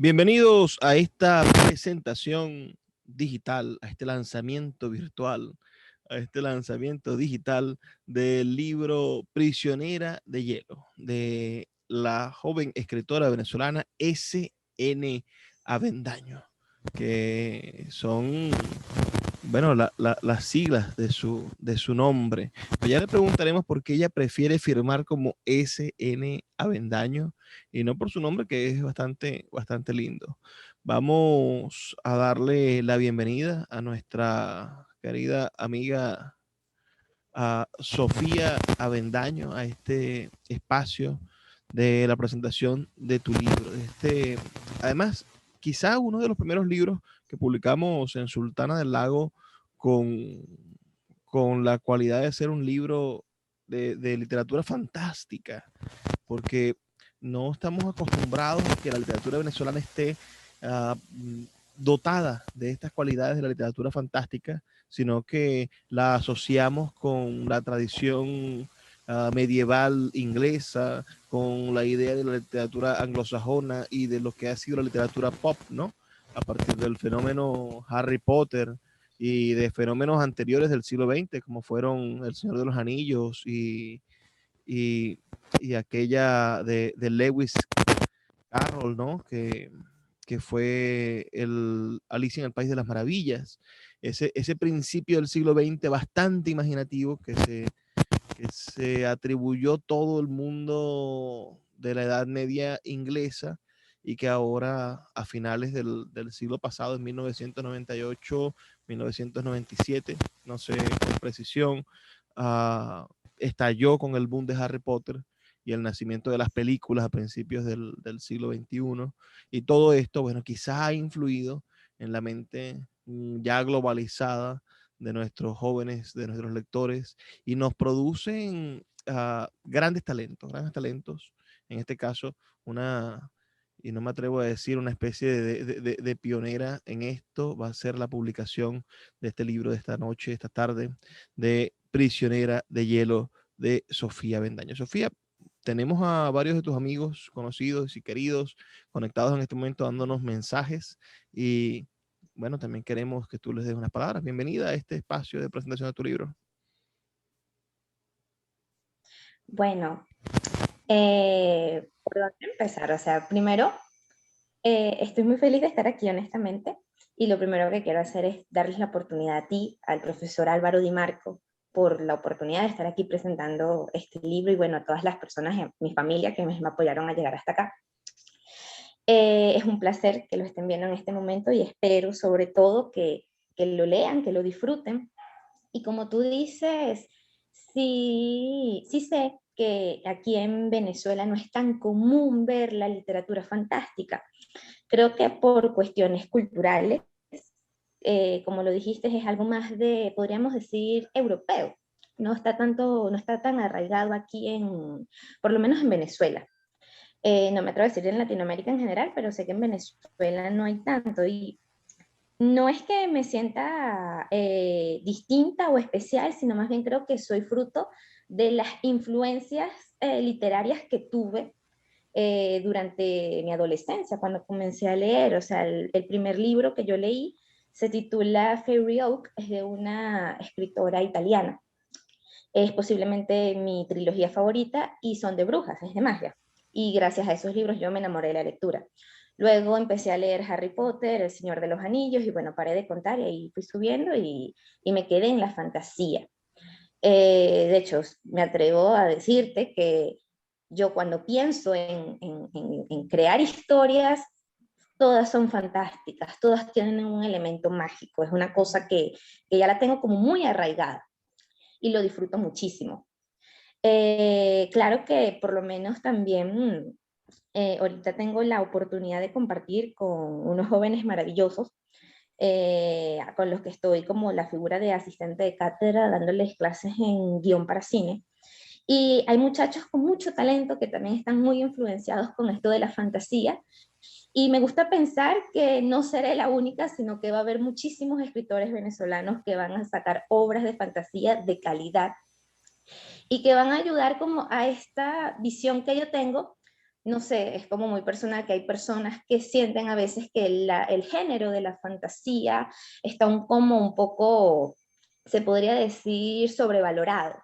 Bienvenidos a esta presentación digital, a este lanzamiento virtual, a este lanzamiento digital del libro Prisionera de Hielo, de la joven escritora venezolana S.N. Avendaño, que son, bueno, las siglas de su nombre. Pero ya le preguntaremos por qué ella prefiere firmar como S.N. Avendaño y no por su nombre, que es bastante lindo. Vamos a darle la bienvenida a nuestra querida amiga a Sofía Avendaño a este espacio de la presentación de tu libro. Además, quizá uno de los primeros libros que publicamos en Sultana del Lago con, con la cualidad de ser un libro de literatura fantástica, porque no estamos acostumbrados a que la literatura venezolana esté uh, dotada de estas cualidades de la literatura fantástica, sino que la asociamos con la tradición medieval inglesa, con la idea de la literatura anglosajona y de lo que ha sido la literatura pop, ¿no? A partir del fenómeno Harry Potter y de fenómenos anteriores del siglo XX, como fueron El Señor de los Anillos y, y aquella de Lewis Carroll, ¿no? Que fue el Alicia en el País de las Maravillas. Ese principio del siglo XX bastante imaginativo que se atribuyó todo el mundo de la Edad Media inglesa y que ahora a finales del siglo pasado, en 1998, 1997, no sé con precisión, estalló con el boom de Harry Potter y el nacimiento de las películas a principios del siglo XXI. Y todo esto, bueno, quizás ha influido en la mente ya globalizada de nuestros jóvenes, de nuestros lectores, y nos producen grandes talentos. En este caso, y no me atrevo a decir una especie de pionera en esto, va a ser la publicación de este libro de esta noche, esta tarde, de Prisionera de Hielo, de Sofía Avendaño. Sofía, tenemos a varios de tus amigos conocidos y queridos conectados en este momento dándonos mensajes y bueno, también queremos que tú les des unas palabras. Bienvenida a este espacio de presentación de tu libro. Bueno, ¿por dónde empezar? O sea, primero, estoy muy feliz de estar aquí, honestamente, y lo primero que quiero hacer es darles la oportunidad a ti, al profesor Álvaro Di Marco, por la oportunidad de estar aquí presentando este libro y bueno, a todas las personas en mi familia que me apoyaron a llegar hasta acá. Es un placer que lo estén viendo en este momento y espero sobre todo que lo lean, que lo disfruten. Y como tú dices, sí sé que aquí en Venezuela no es tan común ver la literatura fantástica. Creo que por cuestiones culturales, como lo dijiste, es algo más de, podríamos decir, europeo. No está tan arraigado aquí por lo menos en Venezuela. No me atrevo a decir en Latinoamérica en general, pero sé que en Venezuela no hay tanto. Y no es que me sienta distinta o especial, sino más bien creo que soy fruto de las influencias literarias que tuve durante mi adolescencia, cuando comencé a leer. O sea, el primer libro que yo leí se titula Fairy Oak, es de una escritora italiana. Es posiblemente mi trilogía favorita y son de brujas, es de magia. Y gracias a esos libros yo me enamoré de la lectura. Luego empecé a leer Harry Potter, El Señor de los Anillos, y bueno, paré de contar y ahí fui subiendo y me quedé en la fantasía. De hecho, me atrevo a decirte que yo cuando pienso en crear historias, todas son fantásticas, todas tienen un elemento mágico, es una cosa que ya la tengo como muy arraigada y lo disfruto muchísimo. Claro que por lo menos también ahorita tengo la oportunidad de compartir con unos jóvenes maravillosos con los que estoy como la figura de asistente de cátedra dándoles clases en guión para cine. Y hay muchachos con mucho talento que también están muy influenciados con esto de la fantasía. Y me gusta pensar que no seré la única, sino que va a haber muchísimos escritores venezolanos que van a sacar obras de fantasía de calidad y que van a ayudar como a esta visión que yo tengo, no sé, es como muy personal, que hay personas que sienten a veces que el género de la fantasía está como un poco, se podría decir, sobrevalorado,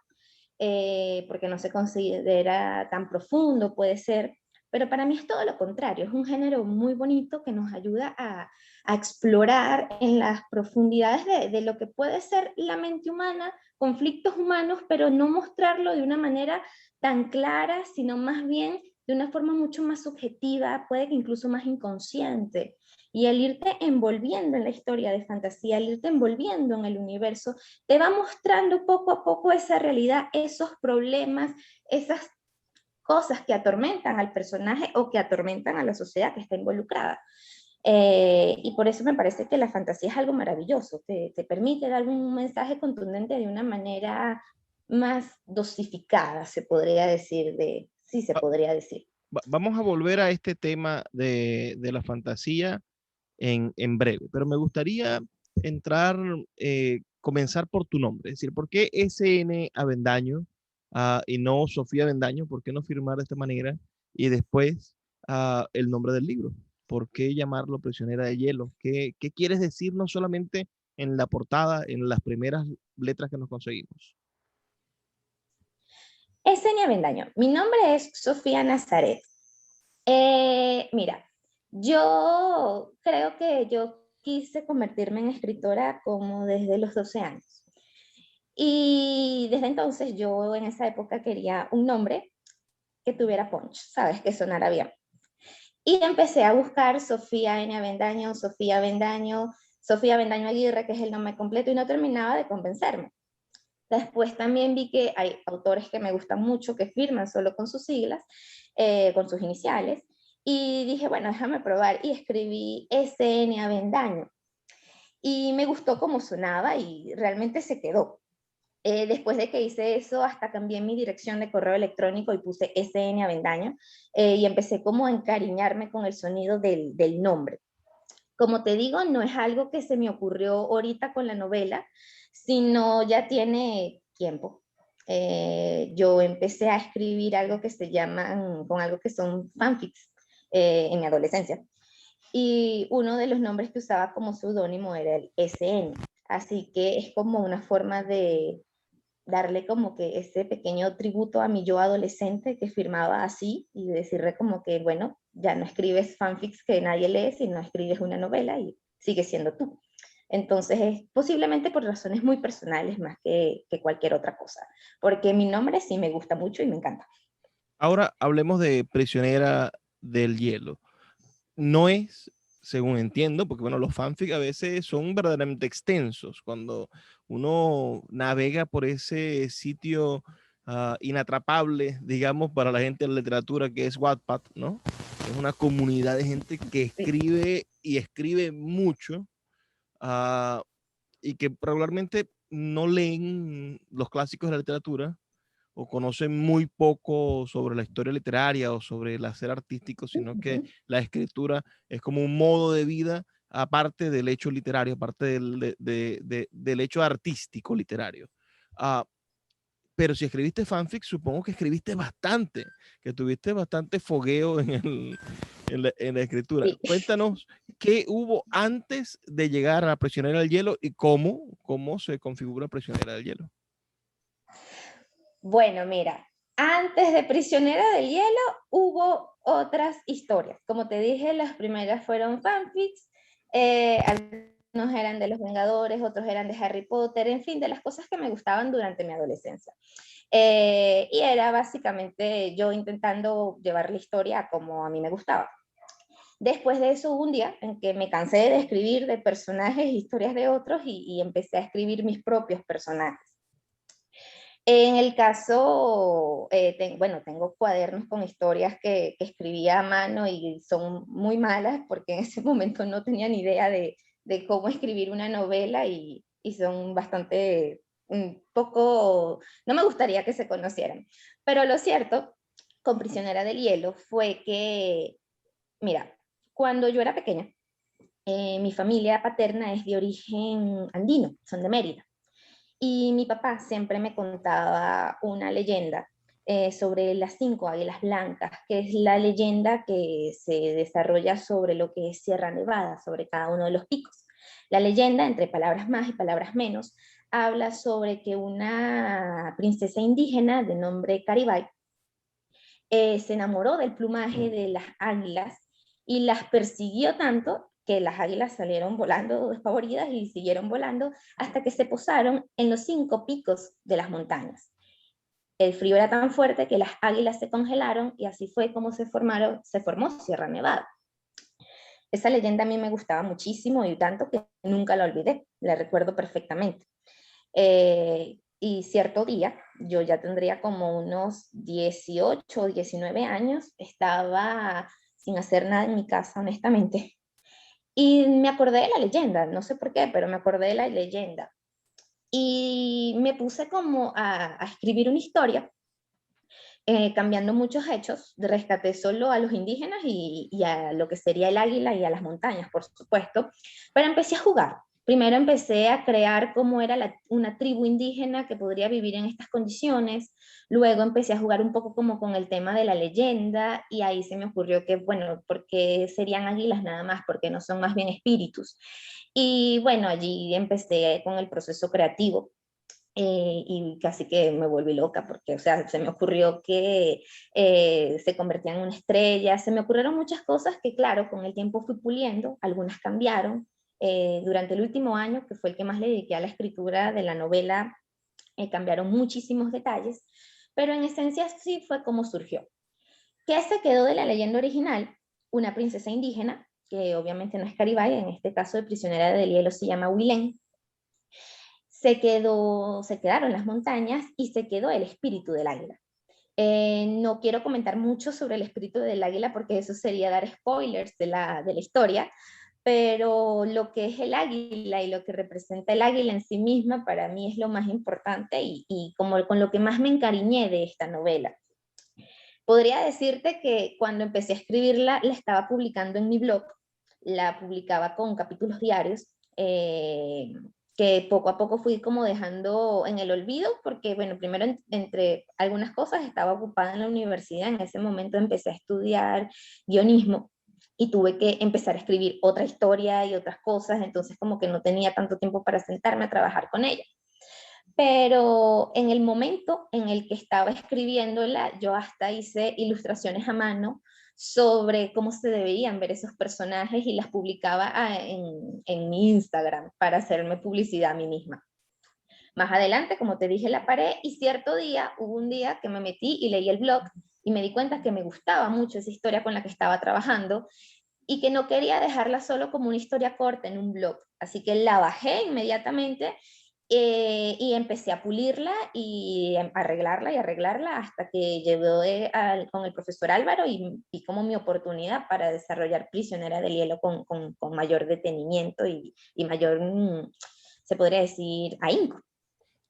porque no se considera tan profundo, puede ser, pero para mí es todo lo contrario, es un género muy bonito que nos ayuda a explorar en las profundidades de lo que puede ser la mente humana, conflictos humanos, pero no mostrarlo de una manera tan clara, sino más bien de una forma mucho más subjetiva, puede que incluso más inconsciente. Y el irte envolviendo en la historia de fantasía, el irte envolviendo en el universo, te va mostrando poco a poco esa realidad, esos problemas, esas cosas que atormentan al personaje o que atormentan a la sociedad que está involucrada. Y por eso me parece que la fantasía es algo maravilloso, te permite dar un mensaje contundente de una manera más dosificada, se podría decir, sí se podría decir. Vamos a volver a este tema de la fantasía en breve, pero me gustaría entrar, comenzar por tu nombre, es decir, ¿por qué SN Avendaño y no Sofía Avendaño? ¿Por qué no firmar de esta manera? Y después el nombre del libro. ¿Por qué llamarlo Prisionera de Hielo? ¿Qué quieres decir no solamente en la portada, en las primeras letras que nos conseguimos? Esenia Bendaño, mi nombre es Sofía Nazaret. Mira, yo creo que yo quise convertirme en escritora como desde los 12 años. Y desde entonces yo en esa época quería un nombre que tuviera punch, ¿sabes? Que sonara bien. Y empecé a buscar Sofía N. Avendaño, Sofía Avendaño, Sofía Avendaño Aguirre, que es el nombre completo, y no terminaba de convencerme. Después también vi que hay autores que me gustan mucho que firman solo con sus siglas, con sus iniciales, y dije, bueno, déjame probar, y escribí SN Avendaño. Y me gustó cómo sonaba y realmente se quedó. Después de que hice eso, hasta cambié mi dirección de correo electrónico y puse SN Avendaño, y empecé como a encariñarme con el sonido del nombre. Como te digo, no es algo que se me ocurrió ahorita con la novela, sino ya tiene tiempo. Yo empecé a escribir algo que se llaman, con algo que son fanfics, en mi adolescencia. Y uno de los nombres que usaba como seudónimo era el SN. Así que es como una forma de darle como que ese pequeño tributo a mi yo adolescente que firmaba así y decirle como que, bueno, ya no escribes fanfics que nadie lee, sino escribes una novela y sigues siendo tú. Entonces es posiblemente por razones muy personales más que cualquier otra cosa, porque mi nombre sí me gusta mucho y me encanta. Ahora hablemos de Prisionera del Hielo. No es, según entiendo, porque bueno, los fanfics a veces son verdaderamente extensos. Cuando uno navega por ese sitio inatrapable, digamos, para la gente de la literatura que es Wattpad, ¿no? Es una comunidad de gente que Sí. escribe y escribe mucho uh, y que regularmente no leen los clásicos de la literatura o conocen muy poco sobre la historia literaria o sobre el hacer artístico, sino que Uh-huh. la escritura es como un modo de vida aparte del hecho literario, aparte del hecho artístico literario. Uh, pero si escribiste fanfic, supongo que escribiste bastante, que tuviste bastante fogueo en la escritura. Sí. Cuéntanos qué hubo antes de llegar a Prisionera del Hielo y cómo se configura Prisionera del Hielo. Bueno, mira, antes de Prisionera del Hielo hubo otras historias. Como te dije, las primeras fueron fanfics, algunos eran de los Vengadores, otros eran de Harry Potter, en fin, de las cosas que me gustaban durante mi adolescencia. Y era básicamente yo intentando llevar la historia como a mí me gustaba. Después de eso hubo un día en que me cansé de escribir de personajes, historias de otros y empecé a escribir mis propios personajes. En el caso, bueno, tengo cuadernos con historias que escribía a mano y son muy malas porque en ese momento no tenía ni idea de cómo escribir una novela y son bastante, un poco, no me gustaría que se conocieran. Pero lo cierto con Prisionera del Hielo fue que, mira, cuando yo era pequeña, mi familia paterna es de origen andino, son de Mérida. Y mi papá siempre me contaba una leyenda sobre las 5 águilas blancas, que es la leyenda que se desarrolla sobre lo que es Sierra Nevada, sobre cada uno de los picos. La leyenda, entre palabras más y palabras menos, habla sobre que una princesa indígena de nombre Caribay se enamoró del plumaje de las águilas y las persiguió tanto que las águilas salieron volando despavoridas y siguieron volando hasta que se posaron en los 5 picos de las montañas. El frío era tan fuerte que las águilas se congelaron y así fue como se formó Sierra Nevada. Esa leyenda a mí me gustaba muchísimo y tanto que nunca la olvidé, la recuerdo perfectamente. Y cierto día, yo ya tendría como unos 18 o 19 años, estaba sin hacer nada en mi casa, honestamente, y me acordé de la leyenda, no sé por qué, pero me acordé de la leyenda. Y me puse como a escribir una historia, cambiando muchos hechos, rescaté solo a los indígenas y a lo que sería el águila y a las montañas, por supuesto, pero empecé a jugar. Primero empecé a crear cómo era una tribu indígena que podría vivir en estas condiciones, luego empecé a jugar un poco como con el tema de la leyenda y ahí se me ocurrió que, bueno, porque serían águilas nada más, porque no son más bien espíritus. Y bueno, allí empecé con el proceso creativo. Y casi que me volví loca porque, o sea, se me ocurrió que se convertía en una estrella, se me ocurrieron muchas cosas que, claro, con el tiempo fui puliendo, algunas cambiaron. Durante el último año, que fue el que más le dediqué a la escritura de la novela, cambiaron muchísimos detalles, pero en esencia sí fue como surgió. ¿Qué se quedó de la leyenda original? Una princesa indígena, que obviamente no es Caribay, en este caso de prisionera del hielo se llama Huilén, se quedaron las montañas y se quedó el espíritu del águila. No quiero comentar mucho sobre el espíritu del águila porque eso sería dar spoilers de la historia, pero lo que es el águila y lo que representa el águila en sí misma para mí es lo más importante y como con lo que más me encariñé de esta novela. Podría decirte que cuando empecé a escribirla la estaba publicando en mi blog, la publicaba con capítulos diarios, que poco a poco fui como dejando en el olvido, porque bueno, primero entre algunas cosas estaba ocupada en la universidad, en ese momento empecé a estudiar guionismo y tuve que empezar a escribir otra historia y otras cosas, entonces como que no tenía tanto tiempo para sentarme a trabajar con ella. Pero en el momento en el que estaba escribiéndola, yo hasta hice ilustraciones a mano sobre cómo se deberían ver esos personajes y las publicaba en mi Instagram para hacerme publicidad a mí misma. Más adelante, como te dije, la paré y cierto día, hubo un día que me metí y leí el blog y me di cuenta que me gustaba mucho esa historia con la que estaba trabajando y que no quería dejarla solo como una historia corta en un blog. Así que la bajé inmediatamente y empecé a pulirla y arreglarla y arreglarla hasta que llegó con el profesor Álvaro y vi como mi oportunidad para desarrollar Prisionera del Hielo con mayor detenimiento y mayor, se podría decir, ahínco.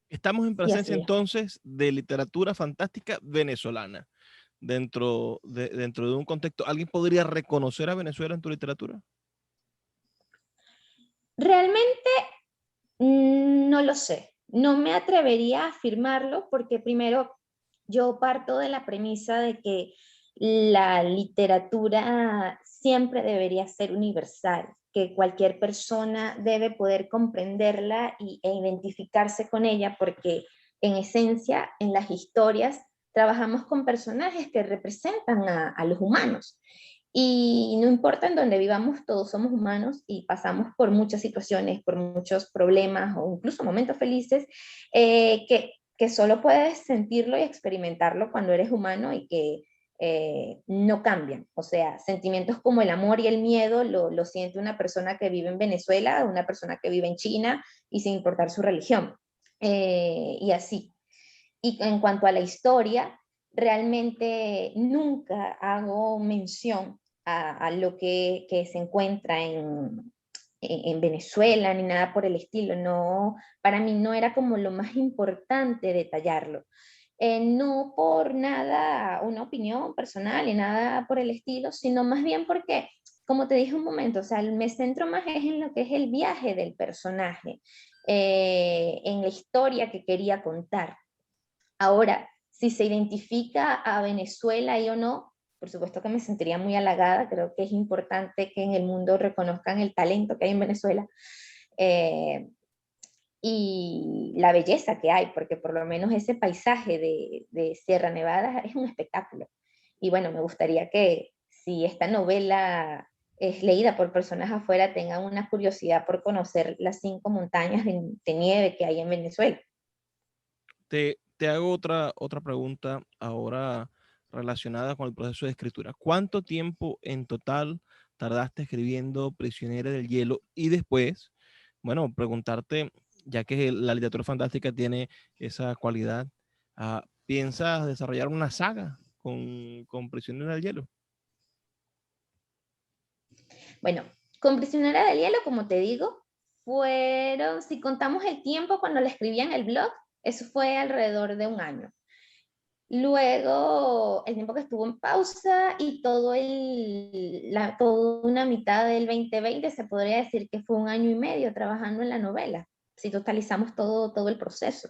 Estamos en Y presencia así es. entonces de literatura fantástica venezolana. Dentro de un contexto, ¿alguien podría reconocer a Venezuela en tu literatura? Realmente no lo sé. No me atrevería a afirmarlo porque primero yo parto de la premisa de que la literatura siempre debería ser universal, que cualquier persona debe poder comprenderla e identificarse con ella porque en esencia en las historias trabajamos con personajes que representan a los humanos. Y no importa en dónde vivamos, todos somos humanos y pasamos por muchas situaciones, por muchos problemas o incluso momentos felices que solo puedes sentirlo y experimentarlo cuando eres humano y que no cambian. O sea, sentimientos como el amor y el miedo lo siente una persona que vive en Venezuela, una persona que vive en China y sin importar su religión. Y así. Y en cuanto a la historia, realmente nunca hago mención a lo que se encuentra en Venezuela ni nada por el estilo. No, para mí no era como lo más importante detallarlo. No por nada una opinión personal y nada por el estilo, sino más bien porque, como te dije un momento, o sea, me centro más es en lo que es el viaje del personaje, en la historia que quería contar. Ahora, Si se identifica a Venezuela y o no, por supuesto que me sentiría muy halagada. Creo que es importante que en el mundo reconozcan el talento que hay en Venezuela. Eh, y la belleza que hay, porque por lo menos ese paisaje de Sierra Nevada es un espectáculo. Y bueno, me gustaría que si esta novela es leída por personas afuera, tengan una curiosidad por conocer las 5 montañas de nieve que hay en Venezuela. Te hago otra pregunta ahora relacionada con el proceso de escritura. ¿Cuánto tiempo en total tardaste escribiendo Prisionera del Hielo? Y después, bueno, preguntarte, ya que la literatura fantástica tiene esa cualidad, ¿piensas desarrollar una saga con Prisionera del Hielo? Bueno, con Prisionera del Hielo, como te digo, fueron, si contamos el tiempo cuando le escribía en el blog, eso fue alrededor de un año. Luego, el tiempo que estuvo en pausa y toda una mitad del 2020, se podría decir que fue un año y medio trabajando en la novela, si totalizamos todo el proceso.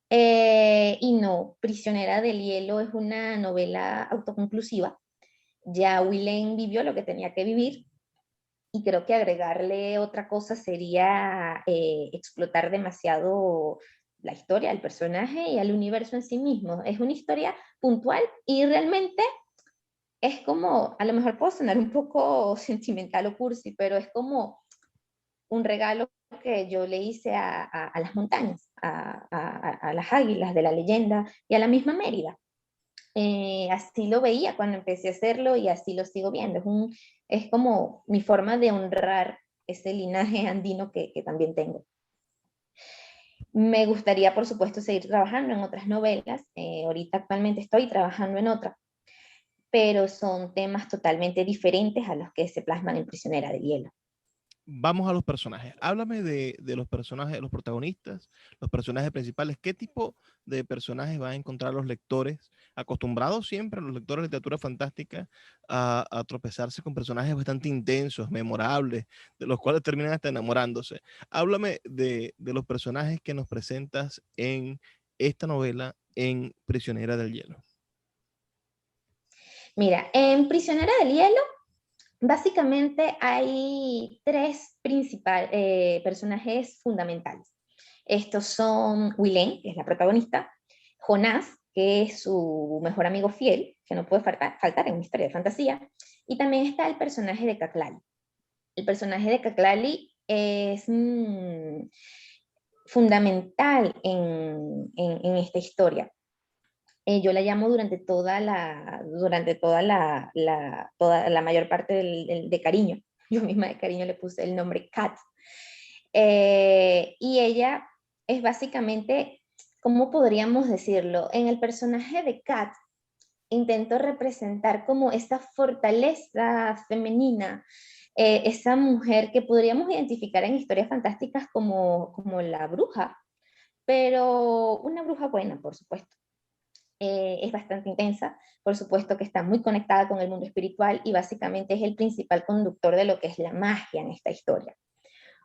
Y no, Prisionera del Hielo es una novela autoconclusiva. Ya Willem vivió lo que tenía que vivir y creo que agregarle otra cosa sería explotar demasiado la historia, el personaje y el universo en sí mismo. Es una historia puntual y realmente es como, a lo mejor puedo sonar un poco sentimental o cursi, pero es como un regalo que yo le hice a las montañas, a las águilas de la leyenda y a la misma Mérida. Así lo veía cuando empecé a hacerlo y así lo sigo viendo. Es como mi forma de honrar ese linaje andino que también tengo. Me gustaría, por supuesto, seguir trabajando en otras novelas. Ahorita actualmente estoy trabajando en otra, pero son temas totalmente diferentes a los que se plasman en Prisionera de Hielo. Vamos a los personajes. Háblame de los personajes, los protagonistas, los personajes principales. ¿Qué tipo de personajes van a encontrar los lectores? Acostumbrados siempre los lectores de literatura fantástica a tropezarse con personajes bastante intensos, memorables, de los cuales terminan hasta enamorándose. Háblame de los personajes que nos presentas en esta novela, en Prisionera del Hielo. Mira, en Prisionera del Hielo básicamente hay 3 personajes fundamentales. Estos son Willem, que es la protagonista, Jonás, que es su mejor amigo fiel, que no puede faltar en una historia de fantasía, y también está el personaje de Kaklali. El personaje de Kaklali es fundamental en esta historia. Yo la llamo toda la mayor parte de cariño. Yo misma de cariño le puse el nombre Kat. Y ella es básicamente, ¿cómo podríamos decirlo? En el personaje de Kat intento representar como esa fortaleza femenina, esa mujer que podríamos identificar en historias fantásticas como la bruja, pero una bruja buena, por supuesto. Es bastante intensa, por supuesto que está muy conectada con el mundo espiritual y básicamente es el principal conductor de lo que es la magia en esta historia.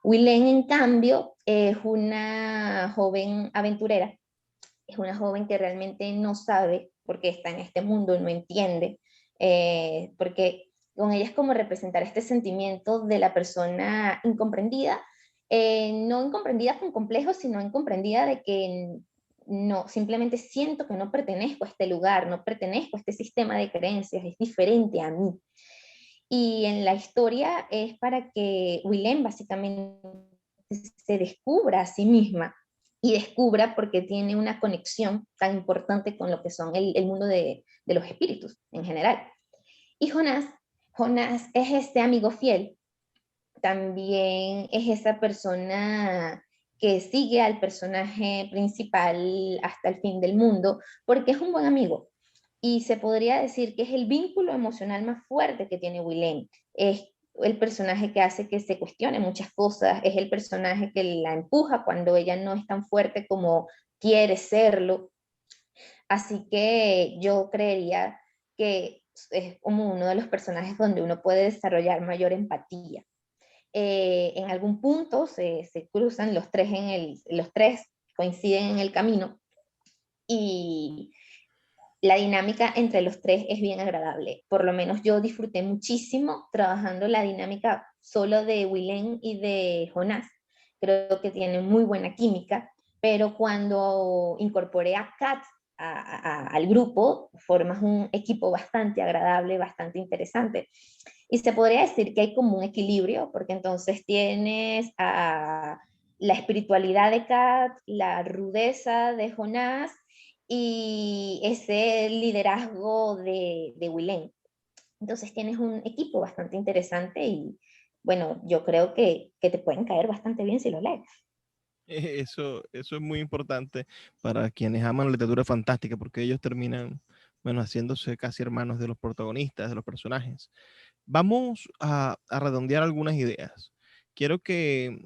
Willem, en cambio, es una joven aventurera, es una joven que realmente no sabe por qué está en este mundo, no entiende, porque con ella es como representar este sentimiento de la persona incomprendida, no incomprendida con complejos, sino incomprendida de que no, simplemente siento que no pertenezco a este lugar, no pertenezco a este sistema de creencias, es diferente a mí. Y en la historia es para que Willem básicamente se descubra a sí misma y descubra porque tiene una conexión tan importante con lo que son el mundo de los espíritus en general. Y Jonás es este amigo fiel, también es esa persona que sigue al personaje principal hasta el fin del mundo, porque es un buen amigo. Y se podría decir que es el vínculo emocional más fuerte que tiene Willem. Es el personaje que hace que se cuestione muchas cosas, es el personaje que la empuja cuando ella no es tan fuerte como quiere serlo. Así que yo creería que es como uno de los personajes donde uno puede desarrollar mayor empatía. En algún punto se cruzan los tres coinciden en el camino y la dinámica entre los tres es bien agradable. Por lo menos yo disfruté muchísimo trabajando la dinámica solo de Willem y de Jonás. Creo que tienen muy buena química, pero cuando incorporé a Kat al grupo, formas un equipo bastante agradable, bastante interesante. Y se podría decir que hay como un equilibrio, porque entonces tienes a la espiritualidad de Kat, la rudeza de Jonás y ese liderazgo de Willem. Entonces tienes un equipo bastante interesante y bueno, yo creo que te pueden caer bastante bien si lo lees. Eso es muy importante para quienes aman la literatura fantástica, porque ellos terminan, bueno, haciéndose casi hermanos de los protagonistas, de los personajes. Vamos a redondear algunas ideas. Quiero que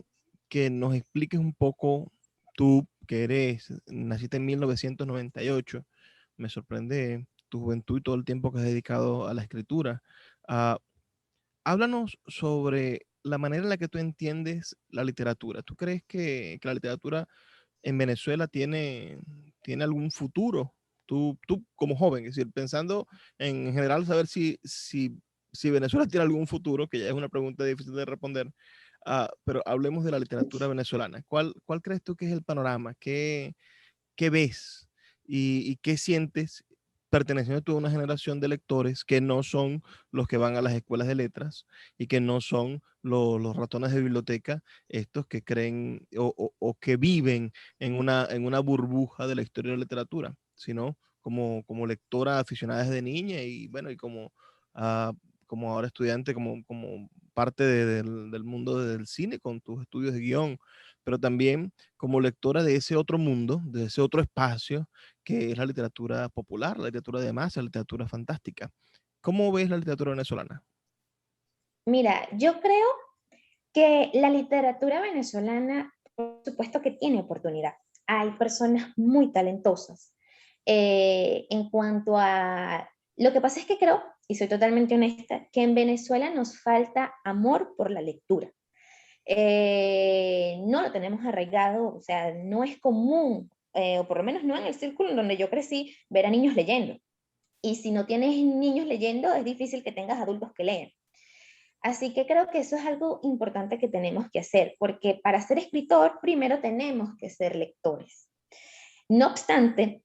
nos expliques un poco, tú que naciste en 1998, me sorprende tu juventud y todo el tiempo que has dedicado a la escritura. Ah, Háblanos sobre la manera en la que tú entiendes la literatura. ¿Tú crees que la literatura en Venezuela tiene algún futuro? Tú como joven, es decir, pensando en general saber si Venezuela tiene algún futuro, que ya es una pregunta difícil de responder, pero hablemos de la literatura venezolana. ¿Cuál crees tú que es el panorama? ¿Qué ves y qué sientes perteneciendo tú a una generación de lectores que no son los que van a las escuelas de letras y que no son los ratones de biblioteca, estos que creen o que viven en una burbuja de la historia de la literatura, sino como lectora aficionada desde niña y bueno, y ah, como ahora estudiante, como parte del mundo del cine con tus estudios de guión, pero también como lectora de ese otro mundo, de ese otro espacio que es la literatura popular, la literatura de masa, la literatura fantástica. ¿Cómo ves la literatura venezolana? Mira, yo creo que la literatura venezolana, por supuesto que tiene oportunidad. Hay personas muy talentosas. En cuanto a... Lo que pasa es que creo, y soy totalmente honesta, que en Venezuela nos falta amor por la lectura. No lo tenemos arraigado, o sea, no es común, o por lo menos no en el círculo en donde yo crecí, ver a niños leyendo. Y si no tienes niños leyendo, es difícil que tengas adultos que leen. Así que creo que eso es algo importante que tenemos que hacer, porque para ser escritor primero tenemos que ser lectores. No obstante,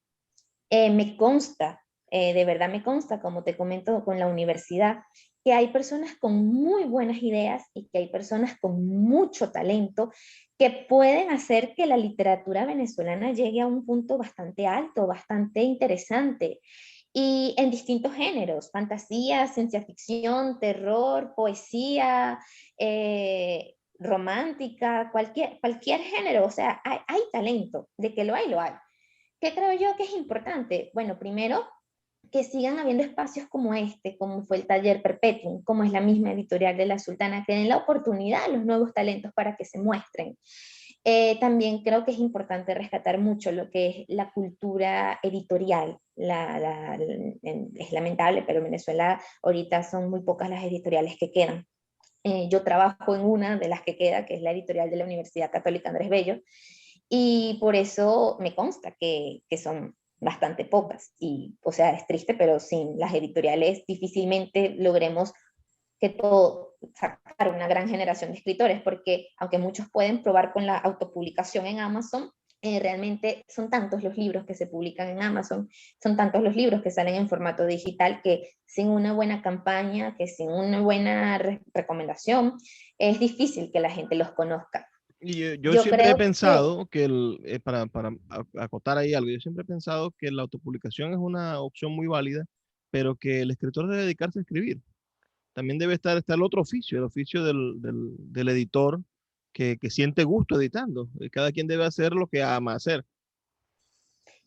me consta, de verdad me consta, como te comento con la universidad, que hay personas con muy buenas ideas y que hay personas con mucho talento que pueden hacer que la literatura venezolana llegue a un punto bastante alto, bastante interesante y en distintos géneros, fantasía, ciencia ficción, terror, poesía, romántica, cualquier género, o sea, hay talento, de que lo hay, lo hay. ¿Qué creo yo que es importante? Bueno, primero, que sigan habiendo espacios como este, como fue el Taller Perpetuum, como es la misma editorial de La Sultana, que den la oportunidad a los nuevos talentos para que se muestren. También creo que es importante rescatar mucho lo que es la cultura editorial. Es lamentable, pero en Venezuela ahorita son muy pocas las editoriales que quedan. Yo trabajo en una de las que queda, que es la editorial de la Universidad Católica Andrés Bello, y por eso me consta que son bastante pocas. Y, o sea, es triste, pero sin las editoriales difícilmente logremos que todo, sacar una gran generación de escritores, porque aunque muchos pueden probar con la autopublicación en Amazon, realmente son tantos los libros que se publican en Amazon, son tantos los libros que salen en formato digital que sin una buena campaña, que sin una buena recomendación, es difícil que la gente los conozca. Y yo Yo siempre he creo que, pensado que, para acotar ahí algo, yo siempre he pensado que la autopublicación es una opción muy válida, pero que el escritor debe dedicarse a escribir. También debe está el otro oficio, el oficio del editor que siente gusto editando. Cada quien debe hacer lo que ama hacer.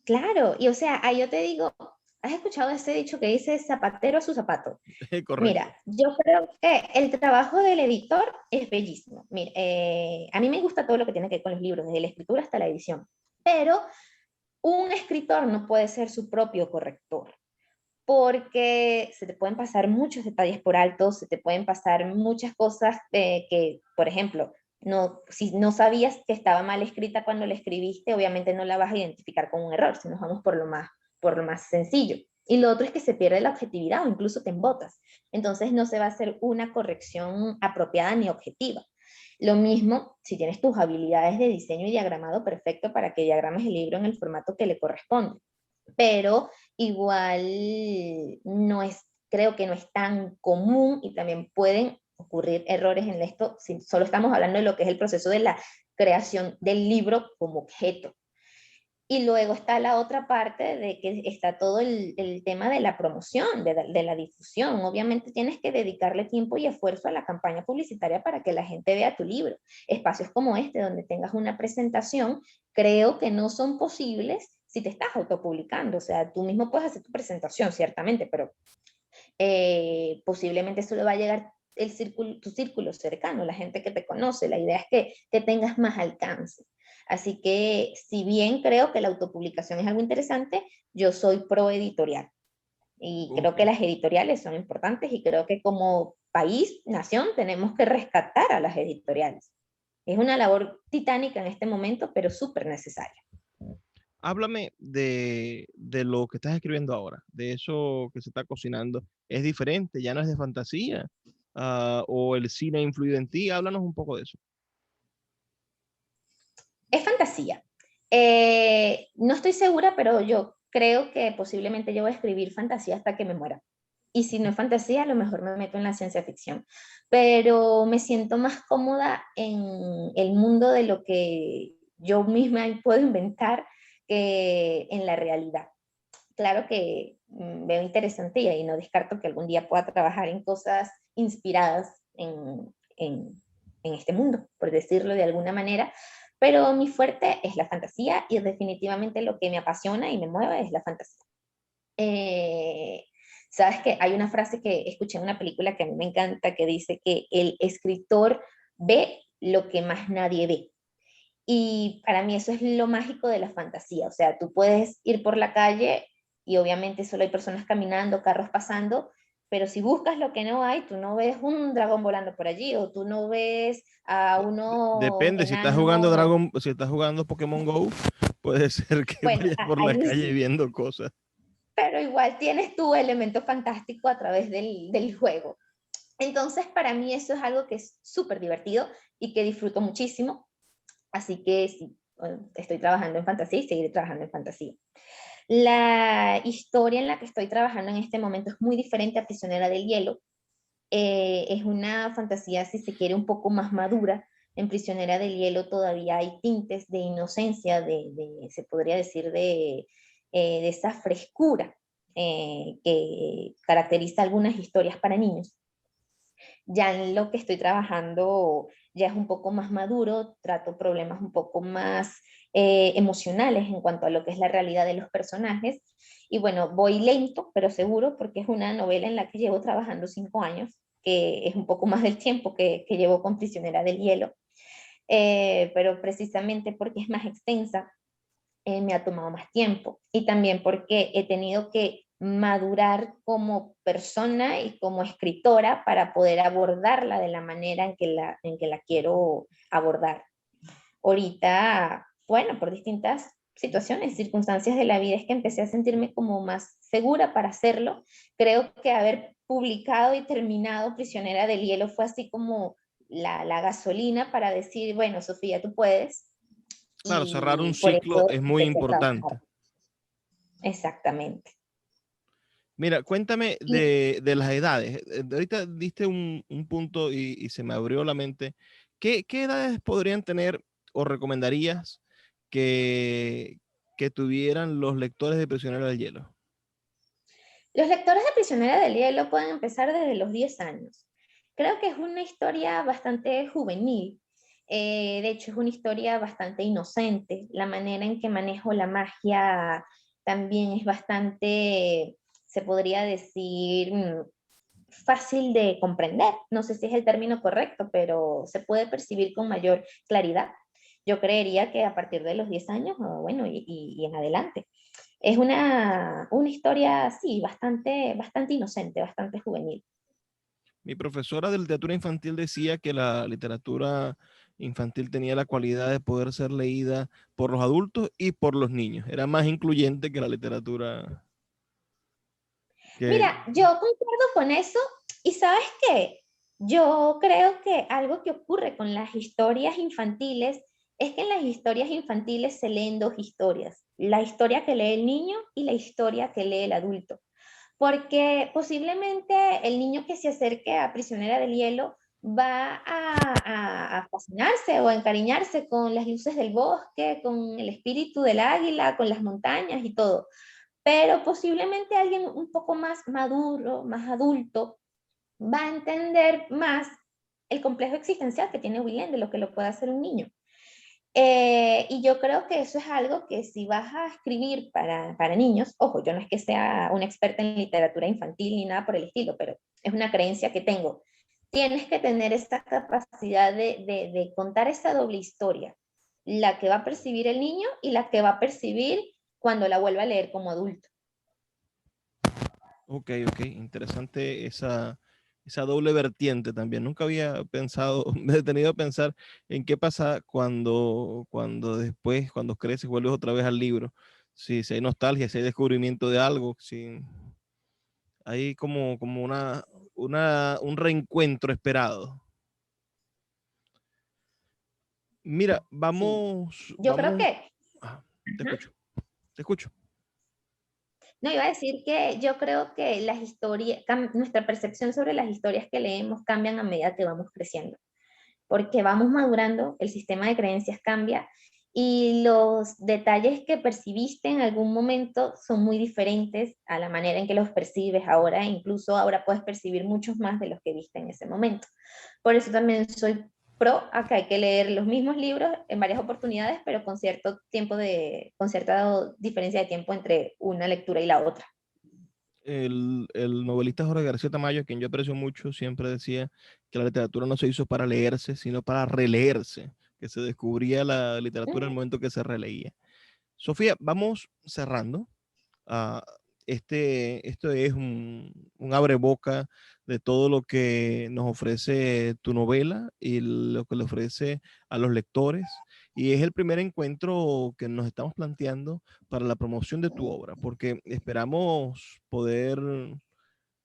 claro, y o sea, ahí yo te digo, ¿has escuchado ese dicho que dice zapatero a su zapato? Correcto. Mira, yo creo que el trabajo del editor es bellísimo. Mira, a mí me gusta todo lo que tiene que ver con los libros, desde la escritura hasta la edición, pero un escritor no puede ser su propio corrector, porque se te pueden pasar muchos detalles por alto, se te pueden pasar muchas cosas que, por ejemplo, No, si no sabías que estaba mal escrita cuando la escribiste, obviamente no la vas a identificar con un error, si nos vamos por lo más sencillo. Y lo otro es que se pierde la objetividad o incluso te embotas. Entonces no se va a hacer una corrección apropiada ni objetiva. Lo mismo si tienes tus habilidades de diseño y diagramado perfecto para que diagrames el libro en el formato que le corresponde. Pero igual no es, creo que no es tan común y también pueden ocurrir errores en esto si solo estamos hablando de lo que es el proceso de la creación del libro como objeto. Y luego está la otra parte de que está todo el tema de la promoción, de la difusión. Obviamente tienes que dedicarle tiempo y esfuerzo a la campaña publicitaria para que la gente vea tu libro. Espacios como este, donde tengas una presentación, creo que no son posibles si te estás autopublicando. O sea, tú mismo puedes hacer tu presentación, ciertamente, pero posiblemente eso le va a llegar tu círculo cercano, la gente que te conoce. La idea es que tengas más alcance. Así que, si bien creo que la autopublicación es algo interesante, yo soy pro editorial. Y creo que Ok. las editoriales son importantes y creo que como país, nación, tenemos que rescatar a las editoriales. Es una labor titánica en este momento, pero súper necesaria. Háblame de lo que estás escribiendo ahora, de eso que se está cocinando. ¿Es diferente? ¿Ya no es de fantasía? ¿O el cine ha influido en ti? Háblanos un poco de eso. Es fantasía. No estoy segura, pero yo creo que posiblemente yo voy a escribir fantasía hasta que me muera. Y si no es fantasía, a lo mejor me meto en la ciencia ficción. Pero me siento más cómoda en el mundo de lo que yo misma puedo inventar que en la realidad. Claro que veo interesante y no descarto que algún día pueda trabajar en cosas inspiradas en este mundo, por decirlo de alguna manera, pero mi fuerte es la fantasía y definitivamente lo que me apasiona y me mueve es la fantasía. Eh, Sabes que hay una frase que escuché en una película que a mí me encanta que dice que el escritor ve lo que más nadie ve. Y para mí eso es lo mágico de la fantasía. O sea, tú puedes ir por la calle y obviamente solo hay personas caminando, carros pasando, pero si buscas lo que no hay, tú no ves un dragón volando por allí o tú no ves a unos Depende, enanos. Si estás jugando Pokémon Go, puede ser que Bueno, vayas por la ahí calle sí, viendo cosas. pero igual tienes tu elemento fantástico a través del juego. Entonces, para mí eso es algo que es súper divertido y que disfruto muchísimo. Así que sí, bueno, estoy trabajando en fantasía y seguiré trabajando en fantasía. La historia en la que estoy trabajando en este momento es muy diferente a Prisionera del Hielo. Es una fantasía, si se quiere, un poco más madura. En Prisionera del Hielo todavía hay tintes de inocencia, se podría decir, de esa frescura que caracteriza algunas historias para niños. Ya en lo que estoy trabajando ya es un poco más maduro, trato problemas un poco más emocionales en cuanto a lo que es la realidad de los personajes. Y bueno, voy lento, pero seguro, porque es una novela en la que llevo trabajando 5 años, que es un poco más del tiempo que llevo con Prisionera del Hielo. Pero precisamente porque es más extensa, me ha tomado más tiempo y también porque he tenido que madurar como persona y como escritora para poder abordarla de la manera en que la quiero abordar. Ahorita, bueno, por distintas situaciones, circunstancias de la vida es que empecé a sentirme como más segura para hacerlo. Creo que haber publicado y terminado Prisionera del Hielo fue así como la gasolina para decir, bueno, Sofía, tú puedes, Claro, cerrar un y por ciclo eso es muy empecé a trabajar. importante. Exactamente. Mira, cuéntame Y de las edades. Ahorita diste un punto y se me abrió la mente. ¿Qué edades podrían tener o recomendarías que, que tuvieran los lectores de Prisionero del Hielo? los lectores de Prisionera del Hielo pueden empezar desde los 10 años. Creo que es una historia bastante juvenil. De hecho, es una historia bastante inocente. La manera en que manejo la magia también es bastante, se podría decir, fácil de comprender. No sé si es el término correcto, pero se puede percibir con mayor claridad. Yo creería que a partir de los 10 años, o bueno, y en adelante. Es una historia, sí, bastante inocente, bastante juvenil. Mi profesora de literatura infantil decía que la literatura infantil tenía la cualidad de poder ser leída por los adultos y por los niños. Era más incluyente que la literatura que... Mira, yo concuerdo con eso y ¿sabes qué? Yo creo que algo que ocurre con las historias infantiles es que en las historias infantiles se leen dos historias, la historia que lee el niño y la historia que lee el adulto, porque posiblemente el niño que se acerque a Prisionera del Hielo va a fascinarse o a encariñarse con las luces del bosque, con el espíritu del águila, con las montañas y todo, pero posiblemente alguien un poco más maduro, más adulto, va a entender más el complejo existencial que tiene Willem de lo que lo puede hacer un niño. Y yo creo que eso es algo que si vas a escribir para niños, ojo, yo no es que sea una experta en literatura infantil ni nada por el estilo, pero es una creencia que tengo. Tienes que tener esta capacidad de contar esa doble historia, la que va a percibir el niño y la que va a percibir cuando la vuelva a leer como adulto. Ok, ok, interesante esa doble vertiente también. Nunca había pensado, me he detenido a pensar en qué pasa cuando después, cuando creces, vuelves otra vez al libro. Si hay nostalgia, si hay descubrimiento de algo, si hay como un reencuentro esperado. Mira, Sí, vamos, yo creo vamos, que, ah, te ajá. escucho, te escucho. No, iba a decir que yo creo que las historias, nuestra percepción sobre las historias que leemos cambian a medida que vamos creciendo, porque vamos madurando, el sistema de creencias cambia y los detalles que percibiste en algún momento son muy diferentes a la manera en que los percibes ahora, incluso ahora puedes percibir muchos más de los que viste en ese momento. Por eso también soy pro a que hay que leer los mismos libros en varias oportunidades, pero con cierto tiempo con cierta diferencia de tiempo entre una lectura y la otra. El novelista Jorge García Tamayo, a quien yo aprecio mucho, siempre decía que la literatura no se hizo para leerse, sino para releerse, que se descubría la literatura en el momento que se releía. Sofía, vamos cerrando. Ah, esto es un abreboca de todo lo que nos ofrece tu novela y lo que le ofrece a los lectores. Y es el primer encuentro que nos estamos planteando para la promoción de tu obra, porque esperamos poder,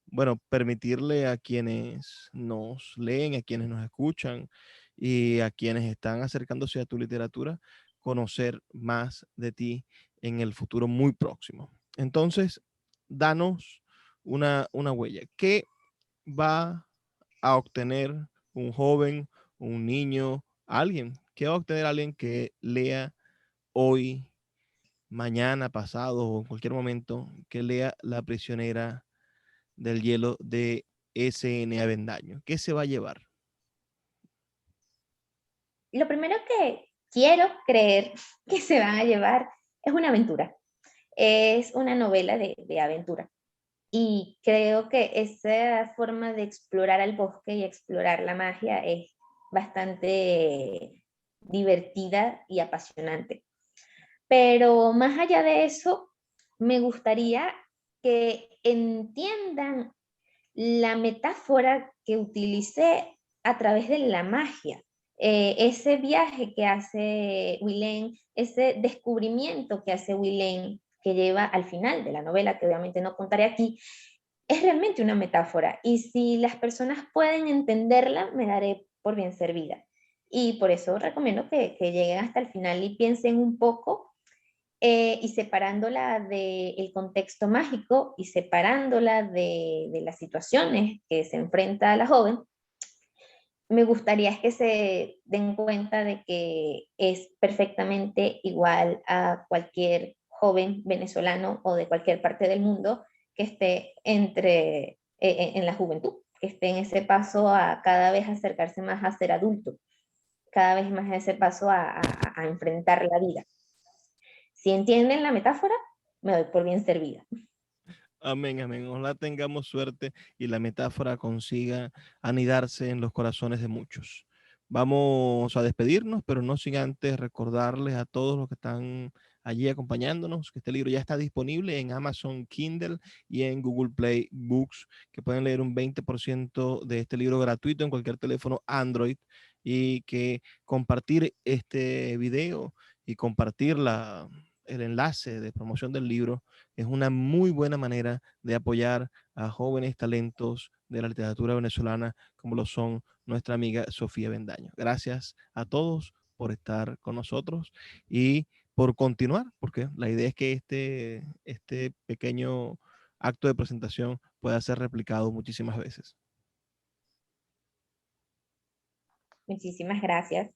bueno, permitirle a quienes nos leen, a quienes nos escuchan y a quienes están acercándose a tu literatura, conocer más de ti en el futuro muy próximo. Entonces, danos una huella. ¿Qué va a obtener un joven, un niño, alguien? ¿Qué va a obtener alguien que lea hoy, mañana, pasado o en cualquier momento, que lea La prisionera del hielo de S.N. Avendaño? ¿Qué se va a llevar? Lo primero que quiero creer que se van a llevar es una aventura. Es una novela de aventura. Y creo que esa forma de explorar al bosque y explorar la magia es bastante divertida y apasionante. Pero más allá de eso, me gustaría que entiendan la metáfora que utilicé a través de la magia. Ese viaje que hace Willem, ese descubrimiento que hace Willem, que lleva al final de la novela, que obviamente no contaré aquí, es realmente una metáfora. Y si las personas pueden entenderla, me daré por bien servida. Y por eso recomiendo que lleguen hasta el final y piensen un poco y separándola del contexto mágico y separándola de las situaciones que se enfrenta la joven, me gustaría que se den cuenta de que es perfectamente igual a cualquier joven venezolano o de cualquier parte del mundo que esté en la juventud, que esté en ese paso a cada vez acercarse más a ser adulto, cada vez más a ese paso a enfrentar la vida. Si entienden la metáfora, me doy por bien servida. Amén, amén. Ojalá tengamos suerte y la metáfora consiga anidarse en los corazones de muchos. Vamos a despedirnos, pero no sin antes recordarles a todos los que están allí acompañándonos, que este libro ya está disponible en Amazon Kindle y en Google Play Books, que pueden leer un 20% de este libro gratuito en cualquier teléfono Android, y que compartir este video y compartir el enlace de promoción del libro es una muy buena manera de apoyar a jóvenes talentos de la literatura venezolana como lo son nuestra amiga Sofía Bendaño. Gracias a todos por estar con nosotros y por continuar, porque la idea es que este pequeño acto de presentación pueda ser replicado muchísimas veces. Muchísimas gracias.